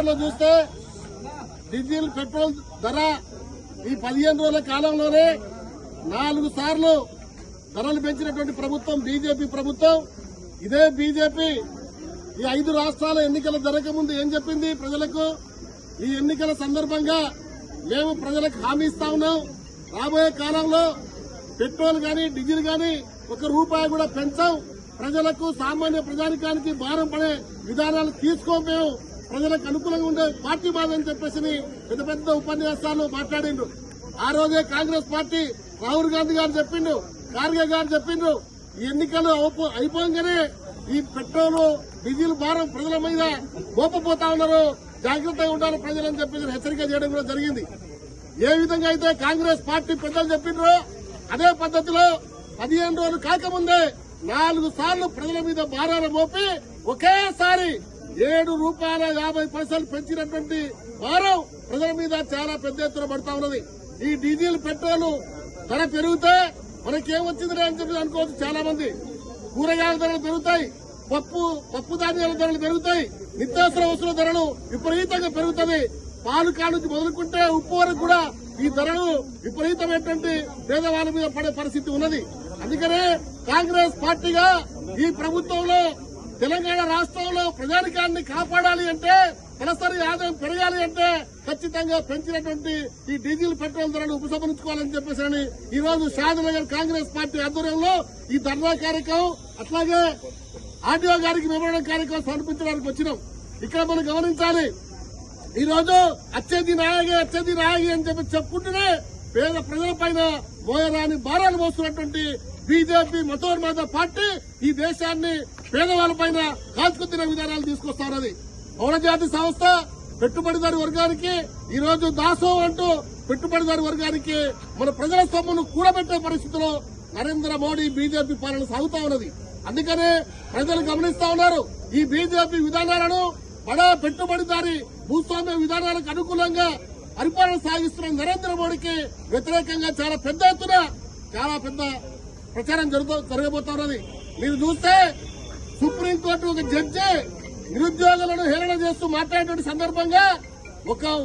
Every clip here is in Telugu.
పేపర్లో చూస్తే డీజిల్ పెట్రోల్ ధర ఈ 15 రోజుల కాలంలోనే 4 సార్లు ధరలు పెంచినటువంటి ప్రభుత్వం బీజేపీ ప్రభుత్వం. ఇదే బీజేపీ ఈ 5 రాష్ట్రాల ఎన్నికలు జరగకముందు ఏం చెప్పింది ప్రజలకు? ఈ ఎన్నికల సందర్భంగా మేము ప్రజలకు హామీ ఇస్తా ఉన్నాం, రాబోయే కాలంలో పెట్రోల్ గాని డీజిల్ గాని ₹1 కూడా పెంచాం, ప్రజలకు సామాన్య ప్రజానికానికి భారం పడే విధానాలు తీసుకోం, మేము ప్రజలకు అనుకూలంగా ఉండే పార్టీ మాదని చెప్పేసి పెద్ద పెద్ద ఉపన్యాసాలు మాట్లాడిండ్రు. ఆ రోజే కాంగ్రెస్ పార్టీ రాహుల్ గాంధీ గారు చెప్పిండ్రు, ఖార్గే గారు చెప్పిండ్రు, ఈ ఎన్నికలు అయిపోగానే ఈ పెట్రోల్ డీజిల్ భారం ప్రజల మీద మోపపోతా ఉన్నారు, జాగ్రత్తగా ఉండాలి ప్రజలని చెప్పేసి హెచ్చరిక చేయడం కూడా జరిగింది. ఏ విధంగా అయితే కాంగ్రెస్ పార్టీ పెద్దలు చెప్పిండ్రో అదే పద్దతిలో 15 రోజులు కాకముందే 4 సార్లు ప్రజల మీద భారాలు మోపి ఒకేసారి ₹7.50 పెంచినటువంటి భారం ప్రజల మీద చాలా పెద్ద ఎత్తున పడతా ఉన్నది. ఈ డీజిల్ పెట్రోల్ ధర పెరిగితే మనకేమొచ్చింది అని చెప్పి అనుకోవచ్చు చాలా మంది. కూరగాయల ధరలు పెరుగుతాయి, పప్పు ధాన్యాల ధరలు పెరుగుతాయి, నిత్యావసర వస్తువుల ధరలు విపరీతంగా పెరుగుతుంది. పాలు కానుంచి మొదలుకుంటే ఉప్పు వరకు కూడా ఈ ధరలు విపరీతమైనటువంటి పేదవాళ్ళ మీద పడే పరిస్థితి ఉన్నది. అందుకనే కాంగ్రెస్ పార్టీగా ఈ ప్రభుత్వంలో తెలంగాణ రాష్ట్రంలో ప్రజానికాన్ని కాపాడాలి అంటే, తలసరి ఆదాయం పెరగాలి అంటే ఖచ్చితంగా పెంచినటువంటి ఈ డీజిల్ పెట్రోల్ ధరలు ఉపసంహరించుకోవాలని చెప్పేసి ఈ రోజు షాద్నగర్ కాంగ్రెస్ పార్టీ ఆధ్వర్యంలో ఈ ధర్నా కార్యక్రమం, అట్లాగే ఆర్డీఓ గారికి మెమోరాండం కార్యక్రమం సమర్పించడానికి వచ్చినాం. ఇక్కడ మనం గమనించాలి, ఈ రోజు అచ్చేది నాయగి అని చెప్పి చెప్పుకుంటూనే పేద ప్రజలపైన మోయరాని భారాలు మోస్తున్నటువంటి బీజేపీ మతోన్మాద పార్టీ ఈ దేశాన్ని పేదవాళ్లపైన కాల్చుకు తినే విధానాలు తీసుకొస్తా ఉన్నది. పౌరజాతి సంస్థ పెట్టుబడిదారు వర్గానికి ఈ రోజు దాసోహం అంటూ పెట్టుబడిదారు వర్గానికి మన ప్రజల సొమ్మును కూడబెట్టే పరిస్థితిలో నరేంద్ర మోడీ బీజేపీ పాలన సాగుతా ఉన్నది. అందుకనే ప్రజలు గమనిస్తా ఉన్నారు, ఈ బీజేపీ విధానాలను బడా పెట్టుబడిదారి భూస్వామ్య విధానాలకు అనుకూలంగా పరిపాలన సాగిస్తున్న నరేంద్ర మోడీకి వ్యతిరేకంగా చాలా పెద్ద ఎత్తున చాలా పెద్ద ప్రచారం జరగబోతా ఉన్నది. మీరు చూస్తే సుప్రీంకోర్టు ఒక జడ్జి నిరుద్యోగులను హేళన చేస్తూ మాట్లాడేటువంటి సందర్భంగా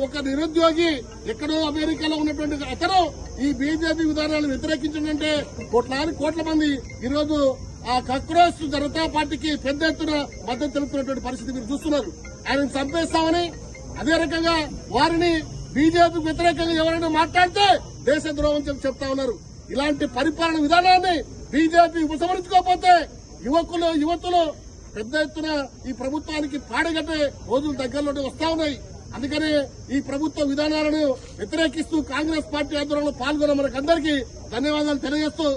ఒక నిరుద్యోగి ఎక్కడో అమెరికాలో ఉన్నటువంటి అతను ఈ బీజేపీ విధానాలను వ్యతిరేకించిందంటే కోట్ల మంది ఈ రోజు ఆ కాంగ్రెస్ జనతా పార్టీకి పెద్ద ఎత్తున మద్దతు తెలుపుతున్నటువంటి పరిస్థితి మీరు చూస్తున్నారు. ఆయనను చంపేస్తామని, అదే రకంగా వారిని బీజేపీకి వ్యతిరేకంగా ఎవరైనా మాట్లాడితే దేశద్రోహం చెప్తా ఉన్నారు. ఇలాంటి పరిపాలన విధానాన్ని బీజేపీ ఉపసంహరించుకోకపోతే యువతులు పెద్ద ఎత్తున ఈ ప్రభుత్వానికి పాడగట్టే రోజులు దగ్గరలోనే వస్తా ఉన్నాయి. అందుకని ఈ ప్రభుత్వ విధానాలను వ్యతిరేకిస్తూ కాంగ్రెస్ పార్టీ ఆధ్వర్యంలో పాల్గొన్న మనకందరికీ ధన్యవాదాలు తెలియజేస్తూ